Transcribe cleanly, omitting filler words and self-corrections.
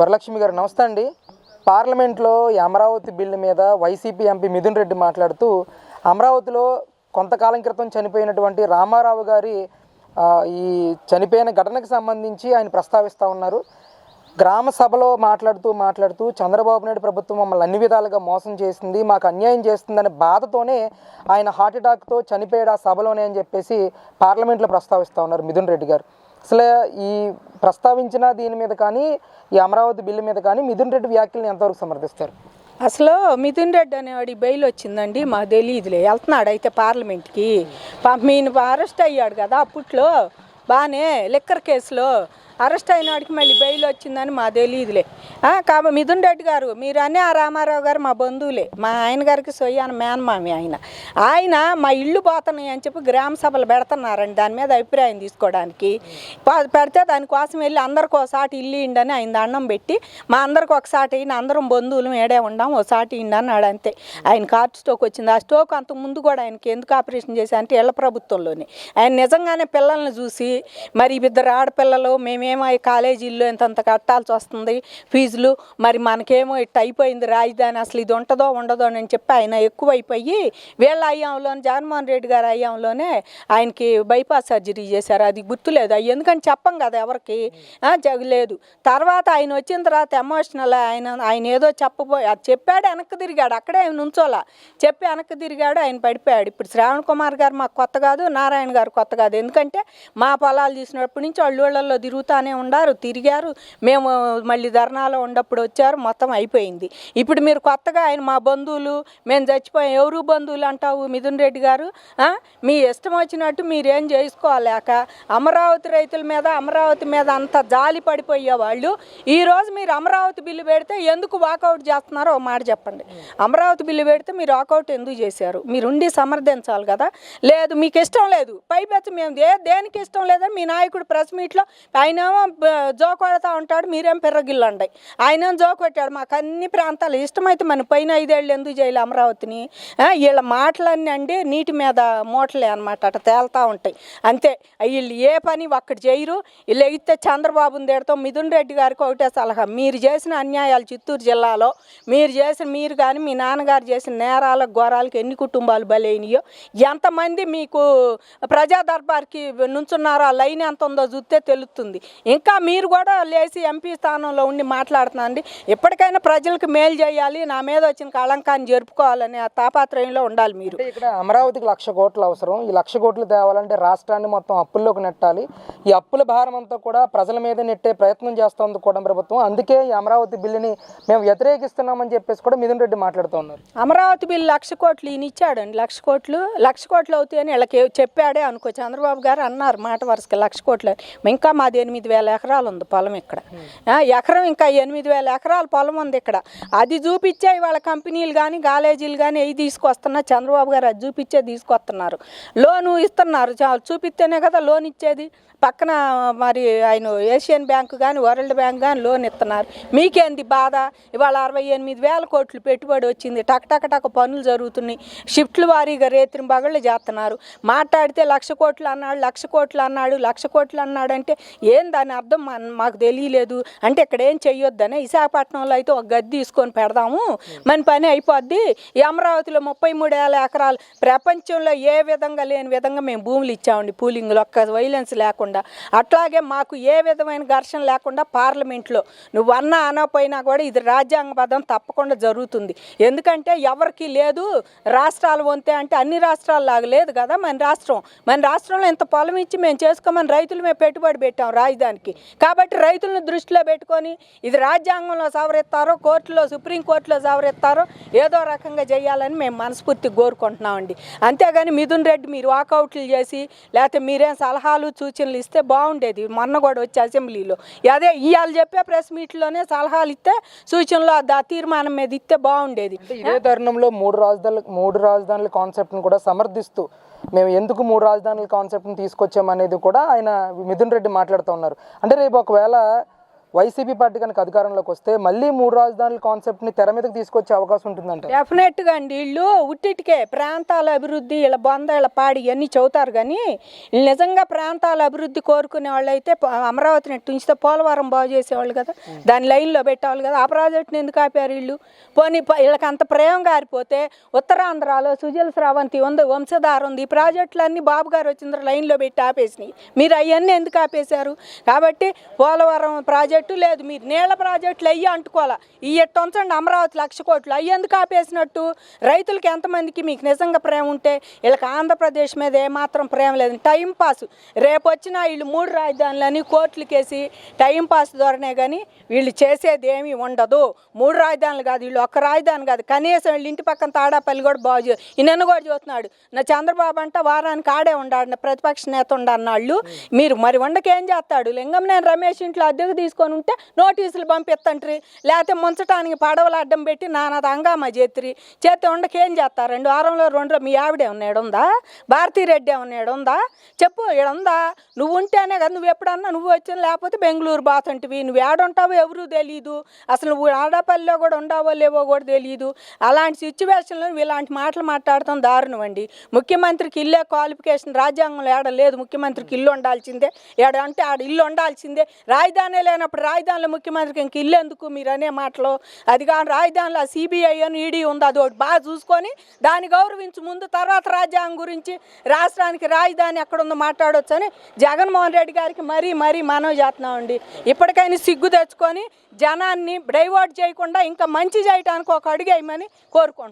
వరలక్ష్మి గారు నమస్తే అండి. పార్లమెంట్లో ఈ అమరావతి బిల్లు మీద వైసీపీ ఎంపీ మిథున్ రెడ్డి మాట్లాడుతూ అమరావతిలో కొంతకాలం క్రితం చనిపోయినటువంటి రామారావు గారి ఈ చనిపోయిన ఘటనకు సంబంధించి ఆయన ప్రస్తావిస్తూ ఉన్నారు. గ్రామ సభలో మాట్లాడుతూ చంద్రబాబు నాయుడు ప్రభుత్వం మమ్మల్ని అన్ని విధాలుగా మోసం చేసింది, మాకు అన్యాయం చేస్తుందనే బాధతోనే ఆయన హార్ట్ అటాక్తో చనిపోయాడు ఆ సభలోనే అని చెప్పేసి పార్లమెంట్లో ప్రస్తావిస్తూ ఉన్నారు మిథున్ రెడ్డి గారు. అసలు ఈ ప్రస్తావించిన దీని మీద కానీ ఈ అమరావతి బిల్లు మీద కానీ మిథున్ రెడ్డి వ్యాఖ్యలను ఎంతవరకు సమర్థిస్తారు? అసలు మిథున్ రెడ్డి అనేవాడి బెయిల్ వచ్చిందండి, మాకు తెలియదులే. వెళ్తున్నాడు అయితే పార్లమెంట్కి. ఈయన అరెస్ట్ అయ్యాడు కదా అప్పట్లో, బాగానే లిక్కర్ కేసులో అరెస్ట్ అయినాడికి మళ్ళీ బెయిల్ వచ్చిందని మా తెలియదులే. కాబట్టి మిథున్ రెడ్డి గారు మీరు అనే ఆ రామారావు గారు మా బంధువులే, మా ఆయన గారికి సొయ్యాన మేనమామి ఆయన మా ఇళ్ళు పోతున్నాయి అని చెప్పి గ్రామ సభలు పెడుతున్నారండి. దాని మీద అభిప్రాయం తీసుకోవడానికి పెడితే దానికోసం వెళ్ళి అందరికి ఒకసారి ఇల్లు ఇండని ఆయన దండం పెట్టి మా అందరికి ఒకసారి అయిన అందరం బంధువులు ఏడే ఉండాం ఒకసారి ఇండి అన్నాడు అంతే. ఆయన హార్ట్ స్ట్రోక్ వచ్చింది. ఆ స్ట్రోక్ అంత ముందు కూడా ఆయనకి ఎందుకు ఆపరేషన్ చేశా అంటే ఇళ్ల ప్రభుత్వంలోనే ఆయన నిజంగానే పిల్లల్ని చూసి మరి ఇద్దరు ఆడపిల్లలు మేమేమో కాలేజీల్లో ఇంతంత కట్టాల్సి వస్తుంది ఫీజులు, మరి మనకేమో ఇట్ట అయిపోయింది రాజధాని, అసలు ఇది ఉంటుందో ఉండదో అని చెప్పి ఆయన ఎక్కువైపోయి వీళ్ళ అయ్యాంలోనే జగన్మోహన్ రెడ్డి గారి అయ్యాంలోనే ఆయనకి బైపాస్ సర్జరీ చేశారు. అది గుర్తులేదు అవి ఎందుకని చెప్పం కదా ఎవరికి జగలేదు. తర్వాత ఆయన వచ్చిన తర్వాత ఎమోషనల్ ఆయన ఏదో చెప్పబోయి అది చెప్పాడు, వెనక్కి తిరిగాడు, అక్కడే ఆయన ఉంచోలా చెప్పి వెనక్కి తిరిగాడు, ఆయన పడిపోయాడు. ఇప్పుడు శ్రావణ్ కుమార్ గారు మాకు కొత్త కాదు, నారాయణ గారు కొత్త కాదు. ఎందుకంటే మా పొలాలు తీసినప్పటి నుంచి వాళ్ళలో తిరుగుతానే ఉండారు, తిరిగారు. మేము మళ్ళీ ధర్నాలో ఉన్నప్పుడు వచ్చారు, మొత్తం అయిపోయింది. ఇప్పుడు మీరు కొత్తగా ఆయన మా బంధువులు మేము చచ్చిపోయాం, ఎవరు బంధువులు అంటావు మిథున్ రెడ్డి గారు? మీ ఇష్టం వచ్చినట్టు మీరేం చేసుకోలేక అమరావతి రైతుల మీద అమరావతి మీద అంత జాలి పడిపోయే వాళ్ళు ఈరోజు మీరు అమరావతి బిల్లు పెడితే ఎందుకు వాకౌట్ చేస్తున్నారో ఒక మాట చెప్పండి. అమరావతి బిల్లు పెడితే మీరు వాకౌట్ ఎందుకు చేశారు? మీరు ఉండి సమర్థించాలి కదా. లేదు మీకు ఇష్టం లేదు, పైపెచ్చు మేము దేనికి ఇష్టం లేదని మీ నాయకుడు ప్రెస్ మీట్లో ఆయనేమో జోకొడతా ఉంటాడు, మీరేం పెర్రగిల్లండి. ఆయనేం జోకొట్టాడు మాకు అన్ని ప్రాంతాలు ఇష్టమైతే మన పైన 5 ఏళ్ళు ఎందుకు చేయాలి అమరావతిని? వీళ్ళ మాటలన్నీ అండి నీటి మీద మూటలే అనమాట, అట్లా తేలుతూ ఉంటాయి అంతే. వీళ్ళు ఏ పని ఒక్కటి చేయరు. వీళ్ళు ఎగితే చంద్రబాబుని తిడతాం. మిథున్ రెడ్డి గారికి ఒకటే సలహా, మీరు చేసిన అన్యాయాలు చిత్తూరు జిల్లాలో మీరు కానీ మీ నాన్నగారు చేసిన నేరాలకు ఘోరాలకు ఎన్ని కుటుంబాలు బలైనయో, ఎంతమంది మీకు ప్రజా దర్బార్కి నుంచున్నారో ఆ లైన్ ఎంత ఉందో చూస్తే తెలుస్తుంది. ఇంకా మీరు కూడా లేచి ఎంపీ స్థానంలో ఉండి మాట్లాడుతున్నాండి. ఎప్పటికైనా ప్రజలకు మేలు చేయాలి, నా మీద వచ్చిన కళంకాన్ని జరుపుకోవాలనే ఆ తాపాత్రయంలో ఉండాలి మీరు. ఇక్కడ అమరావతికి 1,00,000 కోట్లు అవసరం. ఈ 1,00,000 కోట్లు తేవాలంటే రాష్ట్రాన్ని మొత్తం అప్పుల్లోకి నెట్టాలి. ఈ అప్పుల భారం అంతా కూడా ప్రజల మీద నెట్టే ప్రయత్నం చేస్తోంది కూడా ప్రభుత్వం. అందుకే ఈ అమరావతి బిల్లుని మేము వ్యతిరేకిస్తున్నామని చెప్పేసి కూడా మిథున్ రెడ్డి మాట్లాడుతూ ఉన్నారు. అమరావతి బిల్లు 1,00,000 కోట్లు ఈయన ఇచ్చాడండి. 1,00,000 కోట్లు అవుతాయని వీళ్ళకి చెప్పాడే అనుకో. చంద్రబాబు గారు అన్నారు మాట వరుసకి 1,00,000 కోట్లు. ఇంకా మాది 8,000 ఎకరాలు ఉంది పొలం ఇక్కడ. ఎకరం ఇంకా 8,000 ఎకరాల పొలం ఉంది ఇక్కడ. అది చూపించే వాళ్ళ కంపెనీలు కానీ కాలేజీలు కానీ అవి తీసుకొస్తున్నా చంద్రబాబు గారు అది చూపించే తీసుకొస్తున్నారు. లోను ఇస్తున్నారు, చూపిస్తేనే కదా లోన్ ఇచ్చేది. పక్కన మరి ఆయన ఏషియన్ బ్యాంక్ కానీ వరల్డ్ బ్యాంక్ కానీ లోన్ ఇస్తున్నారు. మీకేంది బాధ? ఇవాళ 68,000 కోట్లు పెట్టుబడి వచ్చింది, టక్ పనులు జరుగుతున్నాయి. షిఫ్ట్లు వారీగా రేత్రి బగళ్ళు చేస్తున్నారు. మాట్లాడితే 1,00,000 కోట్లు అన్నాడు, 1,00,000 కోట్లు అన్నాడు, 1,00,000 కోట్లు అన్నాడు అంటే ఏం దాని అర్థం మాకు తెలియలేదు. అంటే ఇక్కడ ఏం చెయ్యొద్దనే విశాఖపట్నంలో అయితే ఒక గది తీసుకొని పెడదాము, మన పని అయిపోద్ది. ఈ అమరావతిలో 33,000 ఎకరాలు ప్రపంచంలో ఏ విధంగా లేని విధంగా మేము భూములు ఇచ్చామండి పూలింగ్లో, ఒక్క వైలెన్స్ లేకుండా. అట్లాగే మాకు ఏ విధమైన ఘర్షణ లేకుండా పార్లమెంట్లో నువ్వు అనపోయినా కూడా ఇది రాజ్యాంగబద్ధం తప్పకుండా జరుగుతుంది. ఎందుకంటే ఎవరికి లేదు రాష్ట్రాలు వంతే అంటే అన్ని రాష్ట్రాల్లాగా లేదు కదా మన రాష్ట్రంలో ఇంత పొలం ఇచ్చి మేము చేసుకోమని రైతులు మేము పెట్టుబడి పెట్టాం రాజధానికి. కాబట్టి రైతులను దృష్టిలో పెట్టుకొని ఇది రాజ్యాంగంలో సవరిస్తారో కోర్టులో సుప్రీంకోర్టులో సవరిస్తారో ఏదో రకంగా చేయాలని మేము మనస్ఫూర్తిగా కోరుకుంటున్నామండి. అంతేగాని మిథున్ రెడ్డి మీరు వాకౌట్లు చేసి లేకపోతే మీరేం సలహాలు సూచనలు ఇస్తే బాగుండేది. మొన్న కూడా వచ్చి అసెంబ్లీలో అదే ఇవాళ చెప్పే ప్రెస్ మీట్లోనే సలహాలు ఇస్తే సూచనలు ఆ తీర్మానం మీద ఇస్తే బాగుండేది. ఇదే తరుణంలో మూడు రాజధానుల కాన్సెప్ట్ను కూడా సమర్థిస్తూ మేము ఎందుకు 3 రాజధానుల కాన్సెప్ట్ని తీసుకొచ్చామనేది కూడా ఆయన మిథున్ రెడ్డి మాట్లాడుతూ ఉన్నారు. అంటే రేపు ఒకవేళ వైసీపీ పార్టీ కనుక అధికారంలోకి వస్తే మళ్ళీ 3 రాజధానుల కాన్సెప్ట్ని తెర మీదకి తీసుకొచ్చే అవకాశం ఉంటుందంట. డెఫినెట్గా అండి. వీళ్ళు ఉట్టిటికే ప్రాంతాల అభివృద్ధి ఇలా బొంద ఇలా పాడి ఇవన్నీ చెబుతారు, కానీ వీళ్ళు నిజంగా ప్రాంతాల అభివృద్ధి కోరుకునే వాళ్ళు అయితే అమరావతిని ఉంచితే పోలవరం బాగు చేసేవాళ్ళు కదా, దాని లైన్లో పెట్టేవాళ్ళు కదా. ఆ ప్రాజెక్టుని ఎందుకు ఆపారు వీళ్ళు? పోనీ వీళ్ళకి అంత ప్రేమ గారిపోతే ఉత్తరాంధ్రలో సుజల స్రవంతి ఉంది, వంశధార ఉంది, ఈ ప్రాజెక్టులన్నీ బాబు గారు వచ్చిన లైన్లో పెట్టి ఆపేసినాయి. మీరు అవన్నీ ఎందుకు ఆపేశారు? కాబట్టి పోలవరం ప్రాజెక్టు లేదు, మీరు నీళ్ళ ప్రాజెక్టులు అయ్యి అంటుకోవాలా. ఈ ఎట్టు ఉంచండి అమరావతి 1,00,000 కోట్లు అయ్యి ఎందుకు ఆపేసినట్టు? రైతులకి ఎంతమందికి మీకు నిజంగా ప్రేమ ఉంటే, వీళ్ళకి ఆంధ్రప్రదేశ్ మీద ఏమాత్రం ప్రేమ లేదు, టైం పాస్. రేపు వచ్చిన వీళ్ళు 3 రాజధానులని కోర్టులకేసి టైం పాస్ ధోరణే, కానీ వీళ్ళు చేసేది ఏమీ ఉండదు. 3 రాజధానులు కాదు, వీళ్ళు ఒక్క రాజధాని కాదు, కనీసం వీళ్ళు ఇంటి పక్కన తాడాపల్లి కూడా బాగు ఈయన కూడా చూస్తున్నాడు. నా చంద్రబాబు అంట వారానికి ఆడే ఉండాడు, ప్రతిపక్ష నేత ఉండన్నాళ్ళు. మీరు మరి వండకేం చేస్తాడు? లింగంనేని రమేష్ ఇంట్లో అద్దెకు తీసుకొని ఉంటే నోటీసులు పంపిస్తంట్రి, లేకపోతే ముంచడానికి పడవలు అడ్డం పెట్టి నానాది హంగామా చేతి ఉండకేం చేస్తారండి? వారంలో 2 మీ ఆవిడే ఉన్నాడుందా? భారతీరెడ్డి ఉన్నాడుందా? చెప్పు, ఈడుందా? నువ్వు ఉంటేనే కదా, నువ్వు ఎప్పుడన్నా నువ్వు వచ్చిన, లేకపోతే బెంగళూరు బాతుంటివి. నువ్వు ఏడుంటావో ఎవరూ తెలియదు, అసలు నువ్వు ఆడపల్లిలో కూడా ఉండవో లేవో కూడా తెలియదు. అలాంటి సిచ్యువేషన్లో ఇలాంటి మాటలు మాట్లాడతాం దారుణం అండి. ముఖ్యమంత్రికి ఇల్లే క్వాలిఫికేషన్ రాజ్యాంగంలో ఏడ లేదు. ముఖ్యమంత్రికి ఇల్లు ఉండాల్సిందే, ఏడ అంటే ఆడ ఇల్లు ఉండాల్సిందే. రాజధాని లేనప్పుడు రాజధానిలో ముఖ్యమంత్రికి ఇంక ఇల్లు ఎందుకు మీరు అనే మాటలు? అది కానీ రాజధానిలో సిబిఐ అని ఈడీ ఉంది, అది ఒకటి బాగా చూసుకొని దాన్ని గౌరవించు ముందు, తర్వాత రాజ్యాంగం గురించి రాష్ట్రానికి రాజధాని ఎక్కడుందో మాట్లాడవచ్చు అని జగన్మోహన్ రెడ్డి గారికి మరీ మనవి చేస్తున్నామండి. ఇప్పటికైనా సిగ్గు తెచ్చుకొని జనాన్ని డైవర్ట్ చేయకుండా ఇంకా మంచి చేయడానికి ఒక అడుగు వేయమని కోరుకుంటున్నాం.